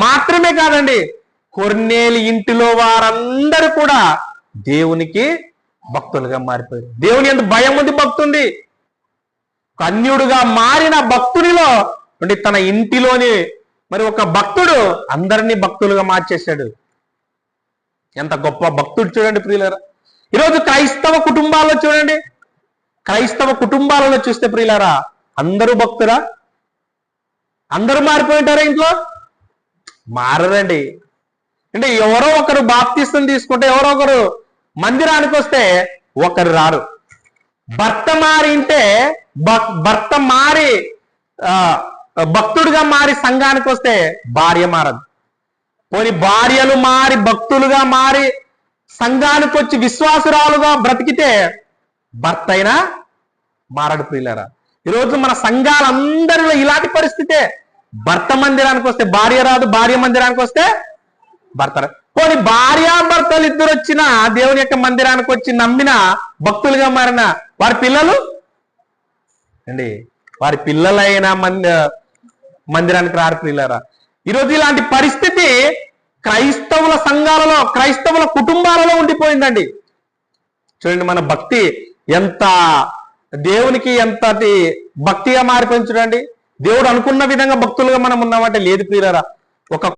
మాత్రమే కాదండి, కొర్నేలి ఇంటిలో వారందరూ కూడా దేవునికి భక్తులుగా మారిపోయారు. దేవుని యందు భయం ఉంది, భక్తుంది. అన్యుడుగా మారిన భక్తునిలో అంటే తన ఇంటిలోని మరి ఒక భక్తుడు అందరినీ భక్తులుగా మార్చేశాడు. ఎంత గొప్ప భక్తుడు చూడండి ప్రియులారా. ఈరోజు క్రైస్తవ కుటుంబాల్లో చూడండి, క్రైస్తవ కుటుంబాలలో చూస్తే ప్రియులారా, అందరూ భక్తురా? అందరూ మారిపోయింటారా? ఇంట్లో మారదండి. అంటే ఎవరో ఒకరు బాప్తిస్తం తీసుకుంటే, ఎవరో ఒకరు మందిరానికి వస్తే ఒకరు రారు. భర్త మారింటే, భర్త మారి భక్తుడుగా మారి సంఘానికి వస్తే భార్య మారదు. పోనీ భార్యలు మారి భక్తులుగా మారి సంఘానికి వచ్చి విశ్వాసురాలుగా బ్రతికితే భర్త అయినా మారడు ప్రియులారా. ఈరోజు మన సంఘాలందరిలో ఇలాంటి పరిస్థితే. భర్త మందిరానికి వస్తే భార్య రాదు, భార్య మందిరానికి వస్తే భర్త రాదు. పోనీ భార్యాభర్తలు ఇద్దరు వచ్చిన దేవుని యొక్క మందిరానికి వచ్చి నమ్మిన భక్తులుగా మారిన వారి పిల్లలు అండి, వారి పిల్లలైన మందిరానికి రారు ప్రియులారా. ఈరోజు ఇలాంటి పరిస్థితి క్రైస్తవుల సంఘాలలో, క్రైస్తవుల కుటుంబాలలో ఉండిపోయిందండి. చూడండి, మన భక్తి ఎంత దేవునికి ఎంతటి భక్తిగా మారిపోయింది చూడండి. దేవుడు అనుకున్న విధంగా భక్తులుగా మనం ఉన్నామంటే లేదు ప్రియులారా. ఒక